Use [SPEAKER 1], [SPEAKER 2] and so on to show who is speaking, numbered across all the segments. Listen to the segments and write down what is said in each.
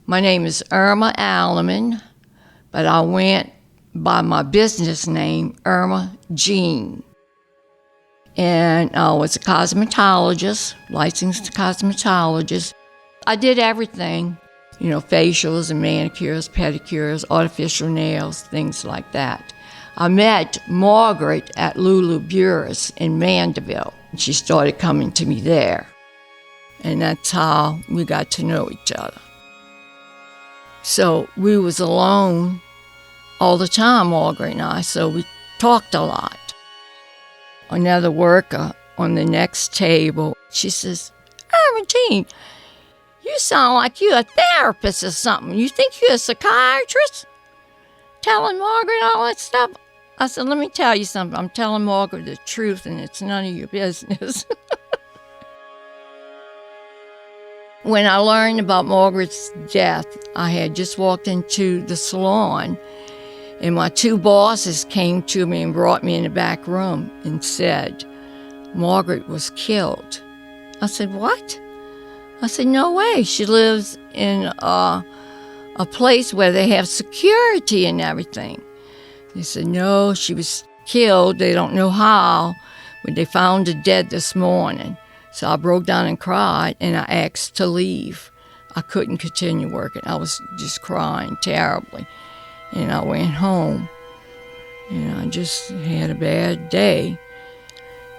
[SPEAKER 1] My name is Irma Alleman, but I went by my business name, Irma Jean. And I was a cosmetologist, licensed cosmetologist. I did everything, facials and manicures, pedicures, artificial nails, things like that. I met Margaret at Lulu Burris in Mandeville. She started coming to me there. And that's how we got to know each other. So we was alone all the time, Margaret and I, so we talked a lot. Another worker on the next table, she says, Jean, you sound like you're a therapist or something. You think you're a psychiatrist? Telling Margaret all that stuff? I said, let me tell you something. I'm telling Margaret the truth, and it's none of your business. When I learned about Margaret's death, I had just walked into the salon, and my two bosses came to me and brought me in the back room and said, Margaret was killed. I said, what? I said, no way. She lives in a place where they have security and everything. They said, no, she was killed. They don't know how, but they found her dead this morning. So I broke down and cried, and I asked to leave. I couldn't continue working. I was just crying terribly. And I went home, and I just had a bad day.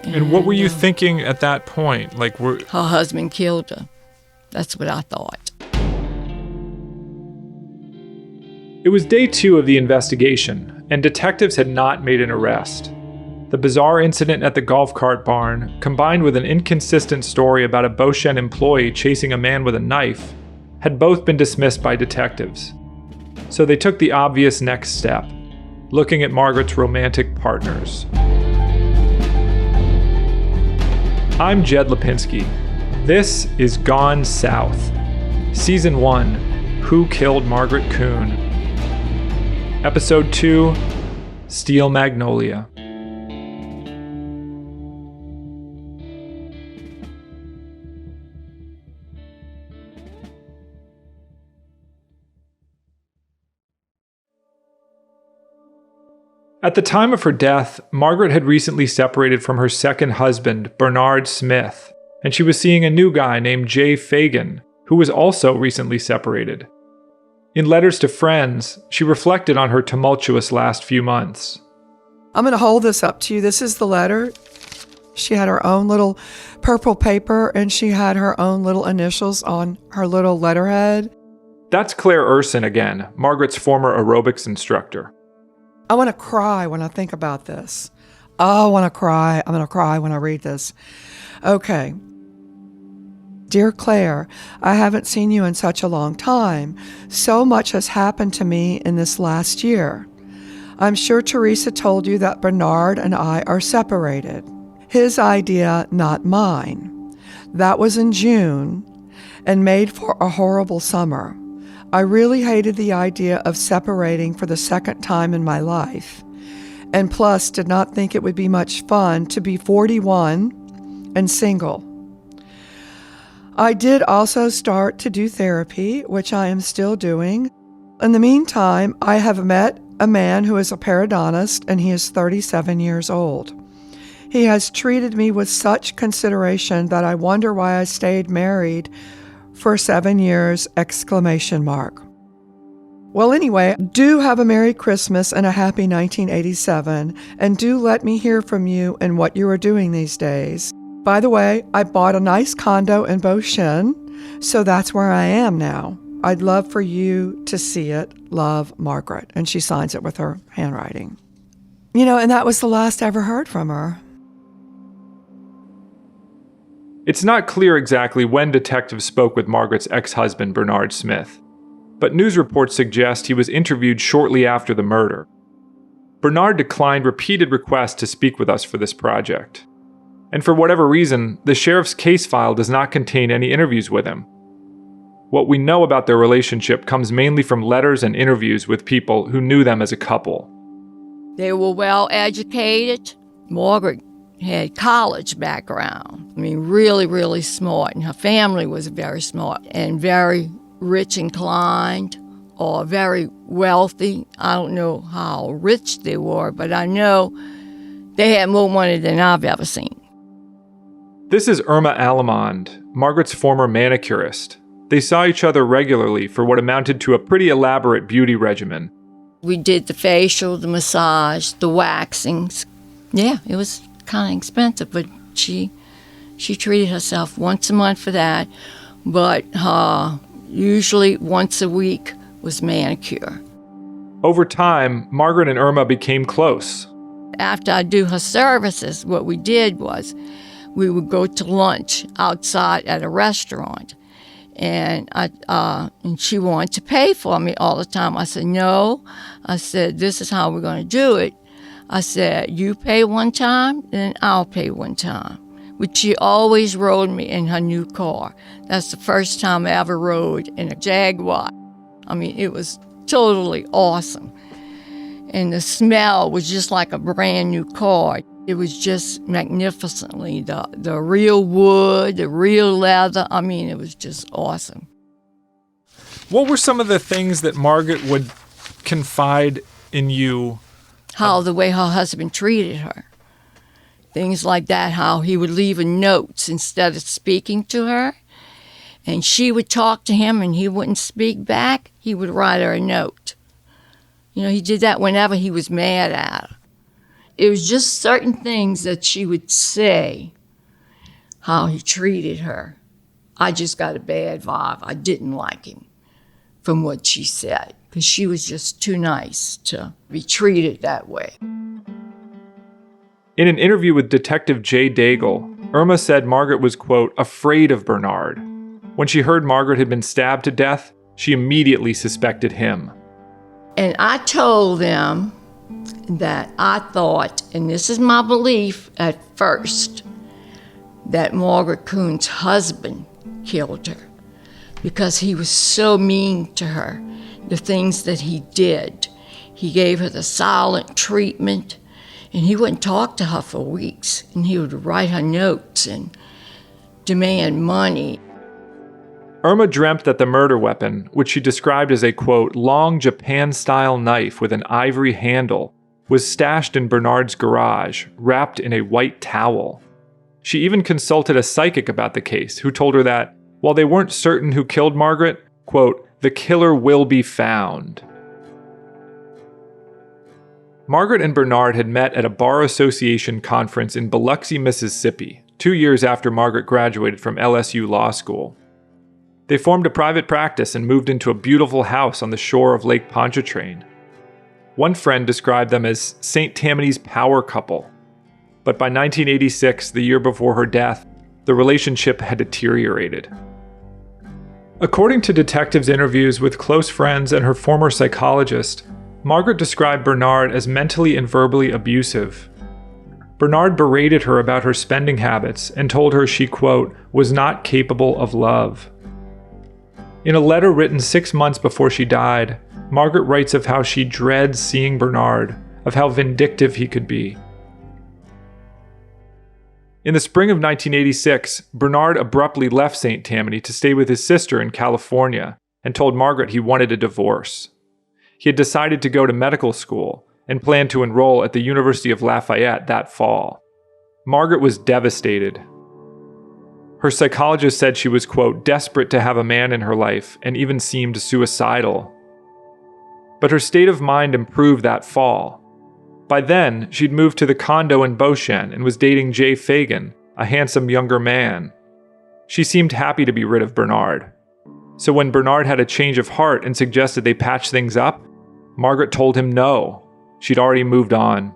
[SPEAKER 2] And what were you thinking at that point?
[SPEAKER 1] Her husband killed her. That's what I thought.
[SPEAKER 2] It was day 2 of the investigation, and detectives had not made an arrest. The bizarre incident at the golf cart barn, combined with an inconsistent story about a Beauchene employee chasing a man with a knife, had both been dismissed by detectives. So they took the obvious next step, looking at Margaret's romantic partners. I'm Jed Lipinski. This is Gone South, Season 1, Who Killed Margaret Coon? Episode 2, Steel Magnolia. At the time of her death, Margaret had recently separated from her second husband, Bernard Smith, and she was seeing a new guy named Jay Fagan, who was also recently separated. In letters to friends, she reflected on her tumultuous last few months.
[SPEAKER 3] I'm going to hold this up to you. This is the letter. She had her own little purple paper, and she had her own little initials on her little letterhead.
[SPEAKER 2] That's Claire Urson again, Margaret's former aerobics instructor.
[SPEAKER 3] I want to cry when I think about this. I want to cry. I'm going to cry when I read this. Okay. Dear Claire, I haven't seen you in such a long time. So much has happened to me in this last year. I'm sure Teresa told you that Bernard and I are separated. His idea, not mine. That was in June and made for a horrible summer. I really hated the idea of separating for the second time in my life, and plus did not think it would be much fun to be 41 and single. I did also start to do therapy, which I am still doing. In the meantime, I have met a man who is a periodontist, and he is 37 years old. He has treated me with such consideration that I wonder why I stayed married for 7 years, ! Well, anyway, do have a Merry Christmas and a happy 1987, and do let me hear from you and what you are doing these days. By the way, I bought a nice condo in Beauchene, so that's where I am now. I'd love for you to see it. Love, Margaret. And she signs it with her handwriting. And that was the last I ever heard from her.
[SPEAKER 2] It's not clear exactly when detectives spoke with Margaret's ex-husband, Bernard Smith, but news reports suggest he was interviewed shortly after the murder. Bernard declined repeated requests to speak with us for this project. And for whatever reason, the sheriff's case file does not contain any interviews with him. What we know about their relationship comes mainly from letters and interviews with people who knew them as a couple.
[SPEAKER 1] They were well educated. Margaret had college background. Really, really smart. And her family was very smart and very rich inclined or very wealthy. I don't know how rich they were, but I know they had more money than I've ever seen.
[SPEAKER 2] This is Irma Allemond, Margaret's former manicurist. They saw each other regularly for what amounted to a pretty elaborate beauty regimen.
[SPEAKER 1] We did the facial, the massage, the waxings. Yeah, it was kind of expensive, but she treated herself once a month for that, but usually once a week was manicure.
[SPEAKER 2] Over time, Margaret and Irma became close.
[SPEAKER 1] After I do her services, what we did was we would go to lunch outside at a restaurant, and she wanted to pay for me all the time. I said, no. I said, this is how we're going to do it. I said, you pay one time, then I'll pay one time. But she always rode me in her new car. That's the first time I ever rode in a Jaguar. I mean, it was totally awesome. And the smell was just like a brand new car. It was just magnificently, the real wood, the real leather. I mean, it was just awesome.
[SPEAKER 2] What were some of the things that Margaret would confide in you?
[SPEAKER 1] How the way her husband treated her. Things like that, how he would leave her notes instead of speaking to her. And she would talk to him and he wouldn't speak back. He would write her a note. You know, he did that whenever he was mad at her. It was just certain things that she would say, how he treated her. I just got a bad vibe. I didn't like him from what she said, because she was just too nice to be treated that way.
[SPEAKER 2] In an interview with Detective Jay Daigle, Irma said Margaret was, quote, afraid of Bernard. When she heard Margaret had been stabbed to death, she immediately suspected him.
[SPEAKER 1] And I told them that I thought, and this is my belief at first, that Margaret Coon's husband killed her because he was so mean to her, the things that he did. He gave her the silent treatment, and he wouldn't talk to her for weeks, and he would write her notes and demand money.
[SPEAKER 2] Irma dreamt that the murder weapon, which she described as a, quote, long Japan-style knife with an ivory handle, was stashed in Bernard's garage, wrapped in a white towel. She even consulted a psychic about the case, who told her that, while they weren't certain who killed Margaret, quote, the killer will be found. Margaret and Bernard had met at a Bar Association conference in Biloxi, Mississippi, 2 years after Margaret graduated from LSU Law School. They formed a private practice and moved into a beautiful house on the shore of Lake Pontchartrain. One friend described them as St. Tammany's power couple. But by 1986, the year before her death, the relationship had deteriorated. According to detectives' interviews with close friends and her former psychologist, Margaret described Bernard as mentally and verbally abusive. Bernard berated her about her spending habits and told her she, quote, was not capable of love. In a letter written 6 months before she died, Margaret writes of how she dreads seeing Bernard, of how vindictive he could be. In the spring of 1986, Bernard abruptly left St. Tammany to stay with his sister in California and told Margaret he wanted a divorce. He had decided to go to medical school and planned to enroll at the University of Lafayette that fall. Margaret was devastated. Her psychologist said she was, quote, desperate to have a man in her life and even seemed suicidal. But her state of mind improved that fall. By then, she'd moved to the condo in Beauchene and was dating Jay Fagan, a handsome younger man. She seemed happy to be rid of Bernard. So when Bernard had a change of heart and suggested they patch things up, Margaret told him no. She'd already moved on.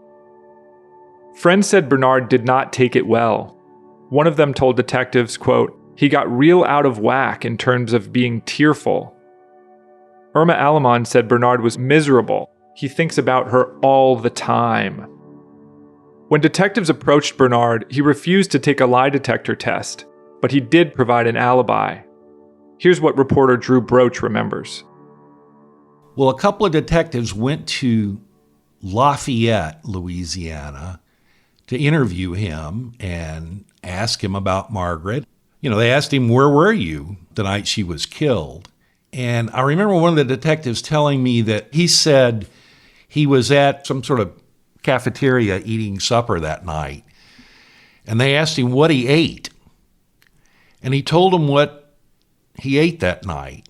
[SPEAKER 2] Friends said Bernard did not take it well. One of them told detectives, quote, he got real out of whack in terms of being tearful. Irma Allemond said Bernard was miserable. He thinks about her all the time. When detectives approached Bernard, he refused to take a lie detector test, but he did provide an alibi. Here's what reporter Drew Broach remembers.
[SPEAKER 4] Well, a couple of detectives went to Lafayette, Louisiana, to interview him and ask him about Margaret. You know, they asked him, where were you the night she was killed? And I remember one of the detectives telling me that he said he was at some sort of cafeteria eating supper that night, and they asked him what he ate. And he told them what he ate that night.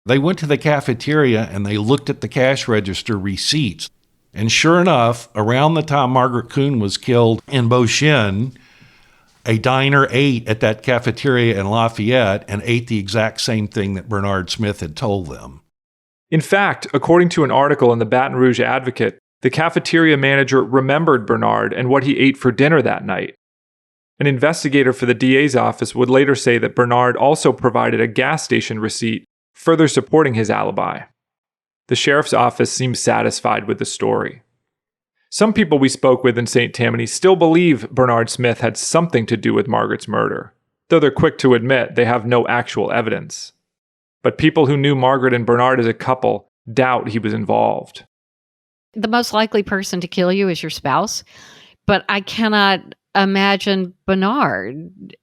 [SPEAKER 4] They went to the cafeteria and they looked at the cash register receipts. And sure enough, around the time Margaret Coon was killed in Beauchene, a diner ate at that cafeteria in Lafayette and ate the exact same thing that Bernard Smith had told them.
[SPEAKER 2] In fact, according to an article in the Baton Rouge Advocate, the cafeteria manager remembered Bernard and what he ate for dinner that night. An investigator for the DA's office would later say that Bernard also provided a gas station receipt, further supporting his alibi. The sheriff's office seems satisfied with the story. Some people we spoke with in St. Tammany still believe Bernard Smith had something to do with Margaret's murder, though they're quick to admit they have no actual evidence. But people who knew Margaret and Bernard as a couple doubt he was involved.
[SPEAKER 5] The most likely person to kill you is your spouse, but I cannot imagine Bernard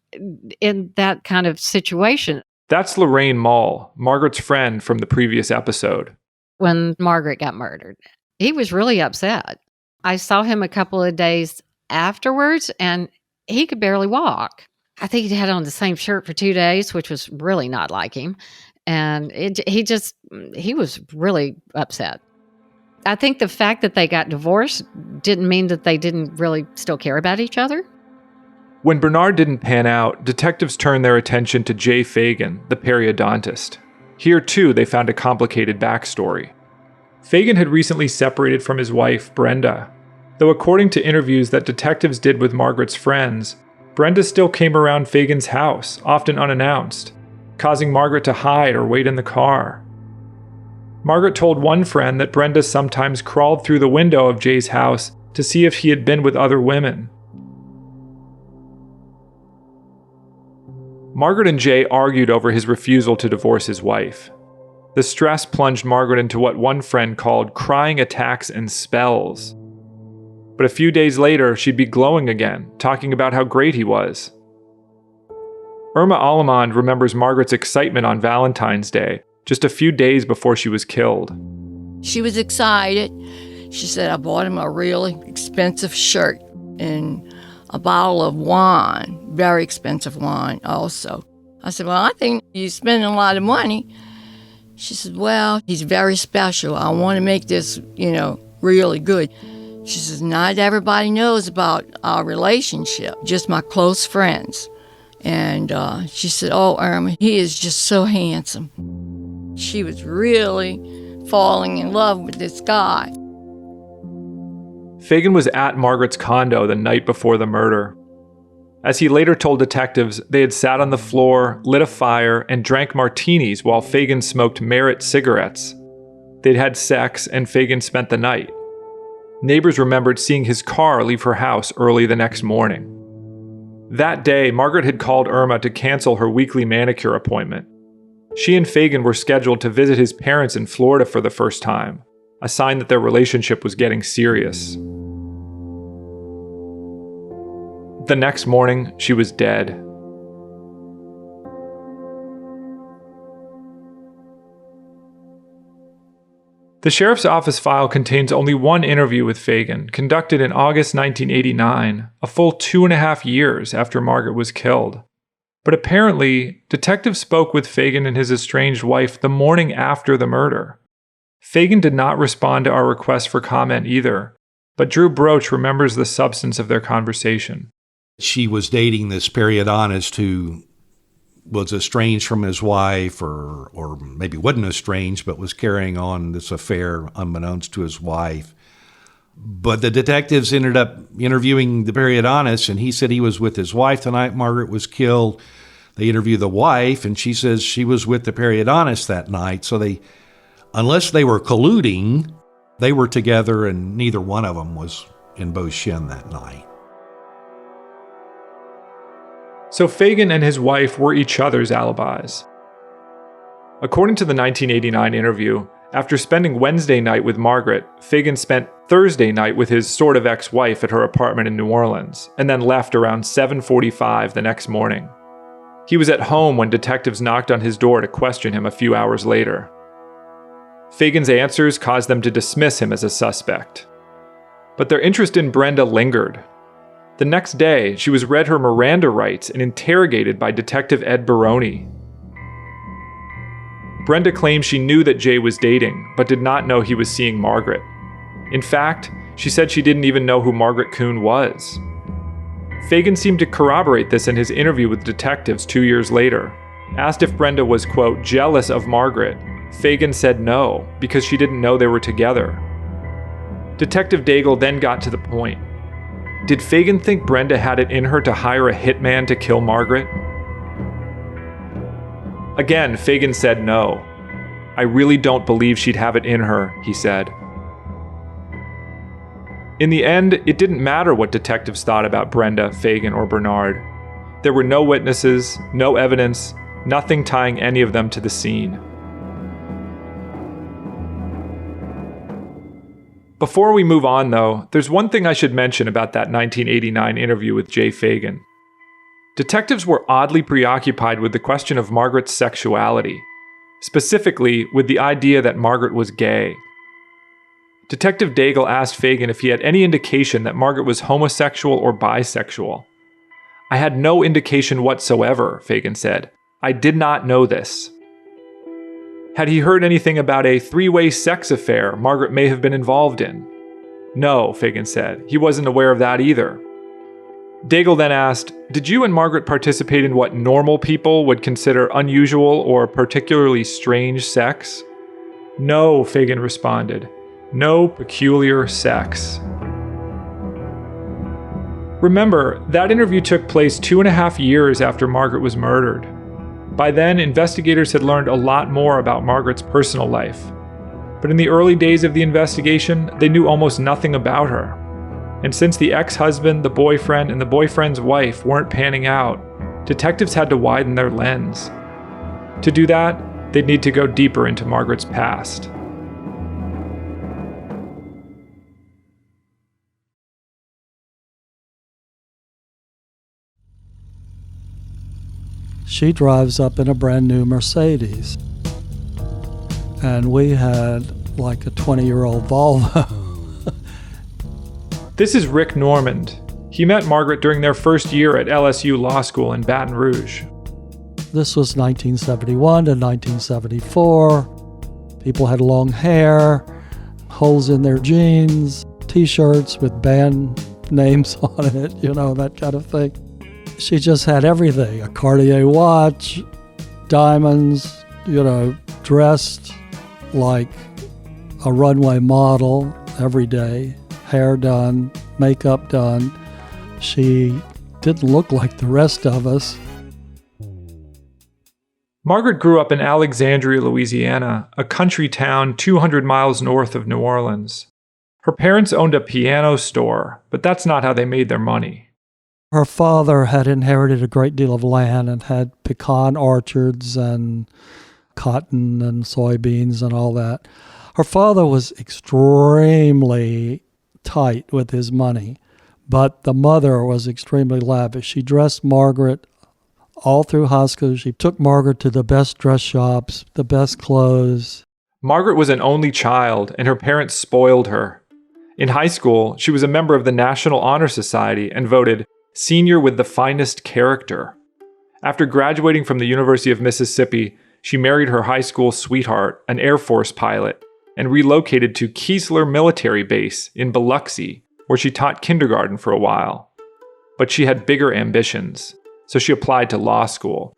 [SPEAKER 5] in that kind of situation.
[SPEAKER 2] That's Lorraine Mull, Margaret's friend from the previous episode.
[SPEAKER 5] When Margaret got murdered, he was really upset. I saw him a couple of days afterwards, and he could barely walk. I think he had on the same shirt for 2 days, which was really not like him. And he was really upset. I think the fact that they got divorced didn't mean that they didn't really still care about each other.
[SPEAKER 2] When Bernard didn't pan out, detectives turned their attention to Jay Fagan, the periodontist. Here, too, they found a complicated backstory. Fagan had recently separated from his wife, Brenda. Though according to interviews that detectives did with Margaret's friends, Brenda still came around Fagan's house, often unannounced, causing Margaret to hide or wait in the car. Margaret told one friend that Brenda sometimes crawled through the window of Jay's house to see if he had been with other women. Margaret and Jay argued over his refusal to divorce his wife. The stress plunged Margaret into what one friend called crying attacks and spells. But a few days later, she'd be glowing again, talking about how great he was. Irma Alamond remembers Margaret's excitement on Valentine's Day, just a few days before she was killed.
[SPEAKER 1] She was excited. She said, I bought him a really expensive shirt and a bottle of wine, very expensive wine also. I said, well, I think you're spending a lot of money. She said, well, he's very special. I want to make this, really good. She says, not everybody knows about our relationship, just my close friends. And she said, oh, Irma, he is just so handsome. She was really falling in love with this guy.
[SPEAKER 2] Fagan was at Margaret's condo the night before the murder. As he later told detectives, they had sat on the floor, lit a fire, and drank martinis while Fagan smoked Merit cigarettes. They'd had sex, and Fagan spent the night. Neighbors remembered seeing his car leave her house early the next morning. That day, Margaret had called Irma to cancel her weekly manicure appointment. She and Fagan were scheduled to visit his parents in Florida for the first time, a sign that their relationship was getting serious. The next morning, she was dead. The sheriff's office file contains only one interview with Fagan, conducted in August 1989, a full 2.5 years after Margaret was killed. But apparently, detectives spoke with Fagan and his estranged wife the morning after the murder. Fagan did not respond to our request for comment either, but Drew Broach remembers the substance of their conversation.
[SPEAKER 4] She was dating this periodontist who was estranged from his wife, or maybe wasn't estranged, but was carrying on this affair unbeknownst to his wife. But the detectives ended up interviewing the periodontist, and he said he was with his wife the night Margaret was killed. They interviewed the wife, and she says she was with the periodontist that night. So they, unless they were colluding, they were together, and neither one of them was in Beauchene that night.
[SPEAKER 2] So Fagan and his wife were each other's alibis. According to the 1989 interview, after spending Wednesday night with Margaret, Fagan spent Thursday night with his sort of ex-wife at her apartment in New Orleans, and then left around 7:45 the next morning. He was at home when detectives knocked on his door to question him a few hours later. Fagan's answers caused them to dismiss him as a suspect. But their interest in Brenda lingered. The next day, she was read her Miranda rights and interrogated by Detective Ed Baroni. Brenda claimed she knew that Jay was dating, but did not know he was seeing Margaret. In fact, she said she didn't even know who Margaret Coon was. Fagan seemed to corroborate this in his interview with detectives 2 years later. Asked if Brenda was, quote, jealous of Margaret, Fagan said no, because she didn't know they were together. Detective Daigle then got to the point. Did Fagan think Brenda had it in her to hire a hitman to kill Margaret? Again, Fagan said no. I really don't believe she'd have it in her, he said. In the end, it didn't matter what detectives thought about Brenda, Fagan, or Bernard. There were no witnesses, no evidence, nothing tying any of them to the scene. Before we move on, though, there's one thing I should mention about that 1989 interview with Jay Fagan. Detectives were oddly preoccupied with the question of Margaret's sexuality, specifically with the idea that Margaret was gay. Detective Daigle asked Fagan if he had any indication that Margaret was homosexual or bisexual. I had no indication whatsoever, Fagan said. I did not know this. Had he heard anything about a three-way sex affair Margaret may have been involved in? No, Fagan said. He wasn't aware of that either. Daigle then asked, did you and Margaret participate in what normal people would consider unusual or particularly strange sex? No, Fagan responded. No peculiar sex. Remember, that interview took place 2.5 years after Margaret was murdered. By then, investigators had learned a lot more about Margaret's personal life. But in the early days of the investigation, they knew almost nothing about her. And since the ex-husband, the boyfriend, and the boyfriend's wife weren't panning out, detectives had to widen their lens. To do that, they'd need to go deeper into Margaret's past.
[SPEAKER 6] She drives up in a brand new Mercedes. And we had like a 20-year-old Volvo.
[SPEAKER 2] This is Rick Normand. He met Margaret during their first year at LSU Law School in Baton Rouge.
[SPEAKER 6] This was 1971 to 1974. People had long hair, holes in their jeans, T-shirts with band names on it, that kind of thing. She just had everything, a Cartier watch, diamonds, dressed like a runway model every day, hair done, makeup done. She didn't look like the rest of us.
[SPEAKER 2] Margaret grew up in Alexandria, Louisiana, a country town 200 miles north of New Orleans. Her parents owned a piano store, but that's not how they made their money.
[SPEAKER 6] Her father had inherited a great deal of land and had pecan orchards and cotton and soybeans and all that. Her father was extremely tight with his money, but the mother was extremely lavish. She dressed Margaret all through high school. She took Margaret to the best dress shops, the best clothes.
[SPEAKER 2] Margaret was an only child, and her parents spoiled her. In high school, she was a member of the National Honor Society and voted senior with the finest character. After graduating from the University of Mississippi, she married her high school sweetheart, an Air Force pilot, and relocated to Keesler Military Base in Biloxi, where she taught kindergarten for a while. But she had bigger ambitions, so she applied to law school.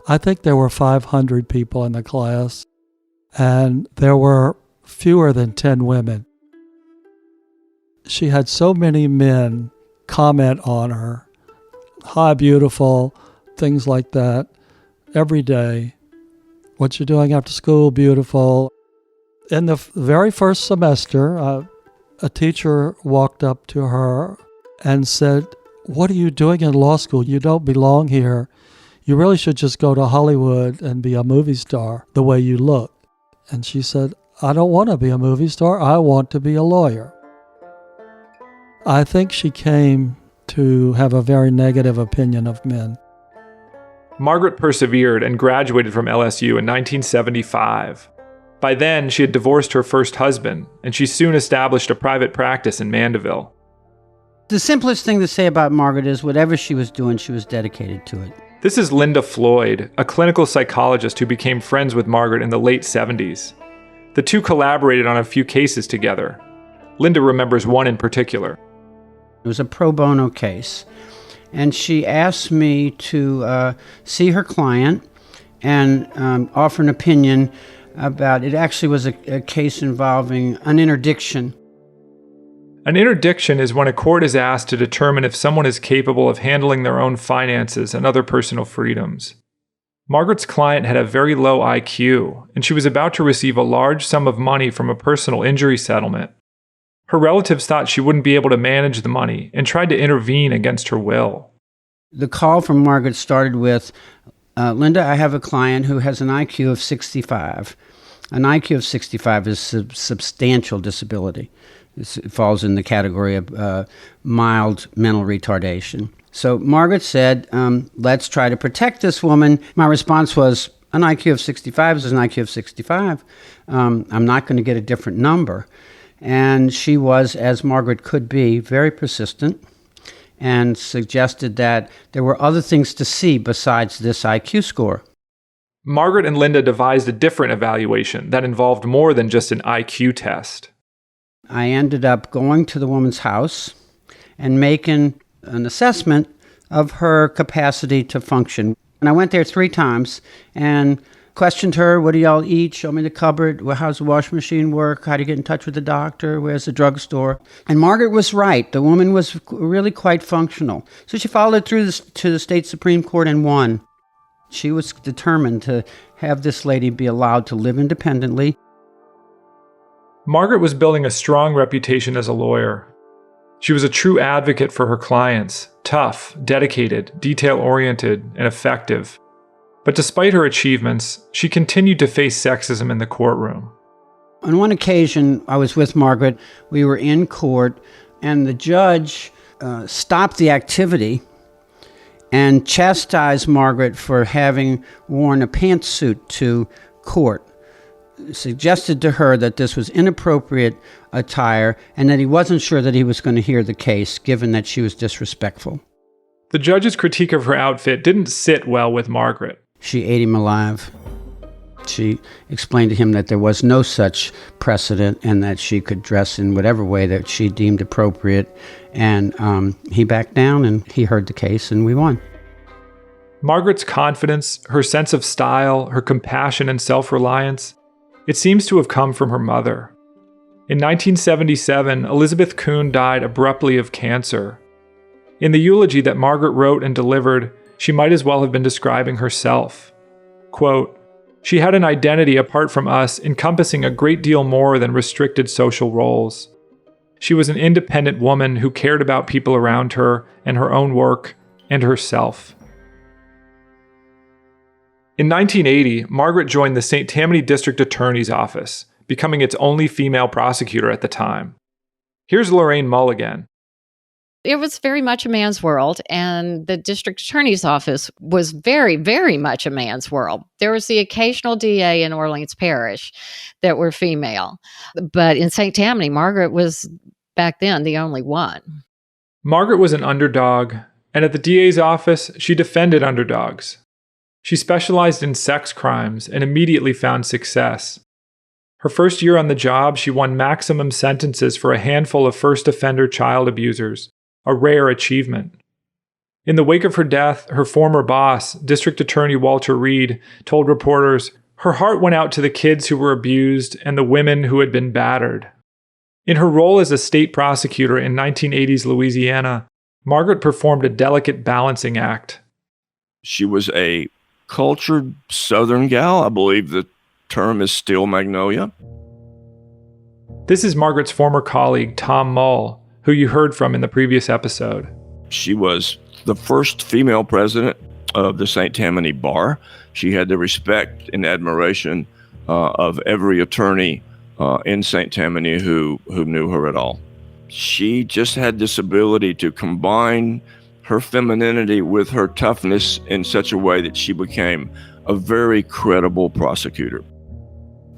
[SPEAKER 6] I think there were 500 people in the class, and there were fewer than 10 women. She had so many men comment on her, hi, beautiful, things like that, every day. What you doing after school, beautiful. In the very first semester, a teacher walked up to her and said, what are you doing in law school? You don't belong here. You really should just go to Hollywood and be a movie star the way you look. And she said, I don't want to be a movie star. I want to be a lawyer. I think she came to have a very negative opinion of men.
[SPEAKER 2] Margaret persevered and graduated from LSU in 1975. By then, she had divorced her first husband, and she soon established a private practice in Mandeville.
[SPEAKER 7] The simplest thing to say about Margaret is whatever she was doing, she was dedicated to it.
[SPEAKER 2] This is Linda Floyd, a clinical psychologist who became friends with Margaret in the late 70s. The two collaborated on a few cases together. Linda remembers one in particular.
[SPEAKER 7] It was a pro bono case, and she asked me to see her client and offer an opinion about it. Actually was a case involving an interdiction.
[SPEAKER 2] An interdiction is when a court is asked to determine if someone is capable of handling their own finances and other personal freedoms. Margaret's client had a very low IQ, and she was about to receive a large sum of money from a personal injury settlement. Her relatives thought she wouldn't be able to manage the money and tried to intervene against her will.
[SPEAKER 7] The call from Margaret started with, Linda, I have a client who has an IQ of 65. An IQ of 65 is substantial disability. It falls in the category of mild mental retardation. So Margaret said, let's try to protect this woman. My response was, an IQ of 65 is an IQ of 65. I'm not going to get a different number. And she was, as Margaret could be, very persistent and suggested that there were other things to see besides this IQ score.
[SPEAKER 2] Margaret and Linda devised a different evaluation that involved more than just an IQ test.
[SPEAKER 7] I ended up going to the woman's house and making an assessment of her capacity to function. And I went there 3 times and questioned her, what do y'all eat? Show me the cupboard. Well, how's the washing machine work? How do you get in touch with the doctor? Where's the drugstore? And Margaret was right. The woman was really quite functional. So she followed through to the state Supreme Court and won. She was determined to have this lady be allowed to live independently.
[SPEAKER 2] Margaret was building a strong reputation as a lawyer. She was a true advocate for her clients, tough, dedicated, detail-oriented, and effective. But despite her achievements, she continued to face sexism in the courtroom.
[SPEAKER 7] On one occasion, I was with Margaret. We were in court, and the judge stopped the activity and chastised Margaret for having worn a pantsuit to court. Suggested to her that this was inappropriate attire and that he wasn't sure that he was going to hear the case, given that she was disrespectful.
[SPEAKER 2] The judge's critique of her outfit didn't sit well with Margaret.
[SPEAKER 7] She ate him alive. She explained to him that there was no such precedent and that she could dress in whatever way that she deemed appropriate. And he backed down and he heard the case and we won.
[SPEAKER 2] Margaret's confidence, her sense of style, her compassion and self-reliance, it seems to have come from her mother. In 1977, Elizabeth Coon died abruptly of cancer. In the eulogy that Margaret wrote and delivered, she might as well have been describing herself. Quote, "She had an identity apart from us, encompassing a great deal more than restricted social roles. She was an independent woman who cared about people around her and her own work and herself." In 1980, Margaret joined the St. Tammany District Attorney's Office, becoming its only female prosecutor at the time. Here's Lorraine Mulligan.
[SPEAKER 5] It was very much a man's world, and the district attorney's office was very, very much a man's world. There was the occasional DA in Orleans Parish that were female, but in St. Tammany, Margaret was back then the only one.
[SPEAKER 2] Margaret was an underdog, and at the DA's office, she defended underdogs. She specialized in sex crimes and immediately found success. Her first year on the job, she won maximum sentences for a handful of first offender child abusers, a rare achievement. In the wake of her death, her former boss, District Attorney Walter Reed, told reporters, her heart went out to the kids who were abused and the women who had been battered. In her role as a state prosecutor in 1980s Louisiana, Margaret performed a delicate balancing act.
[SPEAKER 8] She was a cultured Southern gal. I believe the term is still Magnolia.
[SPEAKER 2] This is Margaret's former colleague, Tom Mull, who you heard from in the previous episode.
[SPEAKER 8] She was the first female president of the St. Tammany Bar. She had the respect and admiration of every attorney in St. Tammany who knew her at all. She just had this ability to combine her femininity with her toughness in such a way that she became a very credible prosecutor.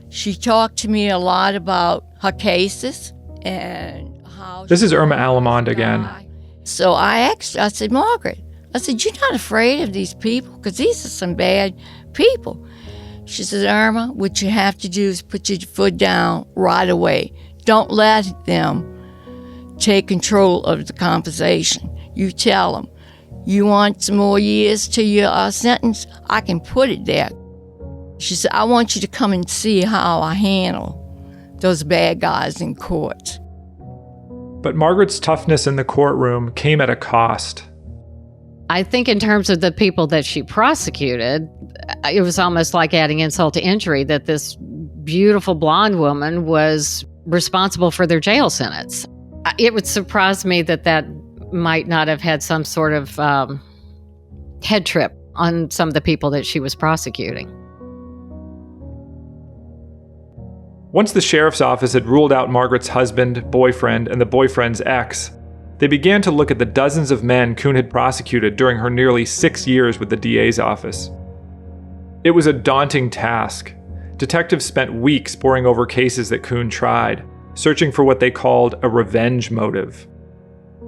[SPEAKER 1] She talked to me a lot about her cases and how...
[SPEAKER 2] This is Irma Alamond again.
[SPEAKER 1] So I asked her, I said, Margaret, I said, you're not afraid of these people? Because these are some bad people. She said, Irma, what you have to do is put your foot down right away. Don't let them take control of the conversation. You tell them, you want some more years to your sentence? I can put it there. She said, I want you to come and see how I handle those bad guys in court.
[SPEAKER 2] But Margaret's toughness in the courtroom came at a cost.
[SPEAKER 5] I think in terms of the people that she prosecuted, it was almost like adding insult to injury that this beautiful blonde woman was responsible for their jail sentence. It would surprise me that might not have had some sort of head trip on some of the people that she was prosecuting.
[SPEAKER 2] Once the sheriff's office had ruled out Margaret's husband, boyfriend, and the boyfriend's ex, they began to look at the dozens of men Coon had prosecuted during her nearly 6 years with the DA's office. It was a daunting task. Detectives spent weeks poring over cases that Coon tried, searching for what they called a revenge motive.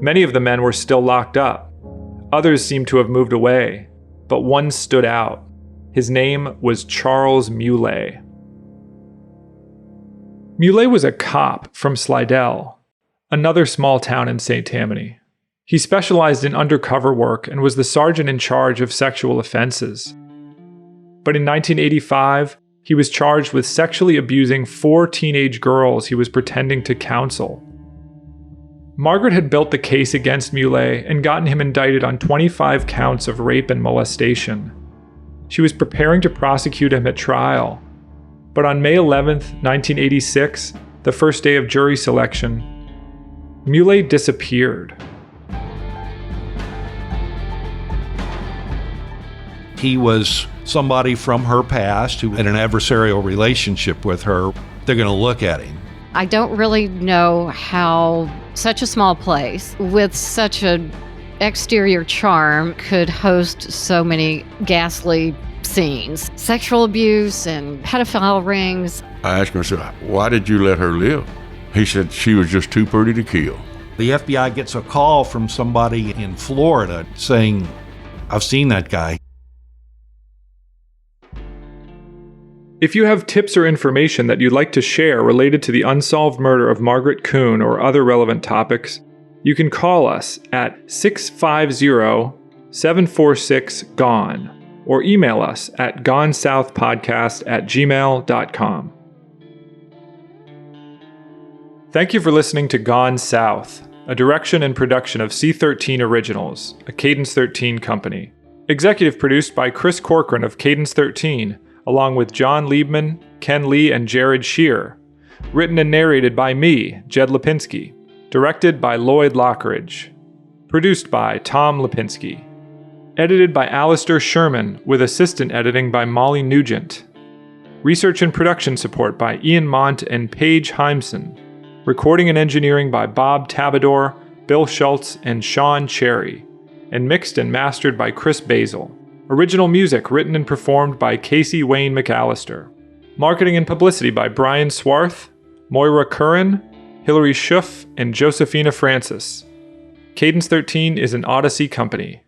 [SPEAKER 2] Many of the men were still locked up. Others seemed to have moved away, but one stood out. His name was Charles Mueller. Mueller was a cop from Slidell, another small town in St. Tammany. He specialized in undercover work and was the sergeant in charge of sexual offenses. But in 1985, he was charged with sexually abusing 4 teenage girls he was pretending to counsel. Margaret had built the case against Mueller and gotten him indicted on 25 counts of rape and molestation. She was preparing to prosecute him at trial. But on May 11, 1986, the first day of jury selection, Mueller disappeared.
[SPEAKER 4] He was somebody from her past who had an adversarial relationship with her. They're going to look at him.
[SPEAKER 5] I don't really know how such a small place with such an exterior charm could host so many ghastly scenes. Sexual abuse and pedophile rings.
[SPEAKER 9] I asked him, I said, why did you let her live? He said she was just too pretty to kill.
[SPEAKER 4] The FBI gets a call from somebody in Florida saying, I've seen that guy.
[SPEAKER 2] If you have tips or information that you'd like to share related to the unsolved murder of Margaret Coon or other relevant topics, you can call us at 650-746-GONE or email us at gonesouthpodcast@gmail.com. Thank you for listening to Gone South, a direction and production of C13 Originals, a Cadence 13 company. Executive produced by Chris Corcoran of Cadence 13, along with John Liebman, Ken Lee, and Jared Shear. Written and narrated by me, Jed Lipinski. Directed by Lloyd Lockridge. Produced by Tom Lipinski. Edited by Alistair Sherman, with assistant editing by Molly Nugent. Research and production support by Ian Mont and Paige Heimson. Recording and engineering by Bob Tabador, Bill Schultz, and Sean Cherry. And mixed and mastered by Chris Basil. Original music written and performed by Casey Wayne McAllister. Marketing and publicity by Brian Swarth, Moira Curran, Hilary Schuff, and Josephina Francis. Cadence 13 is an Audacy company.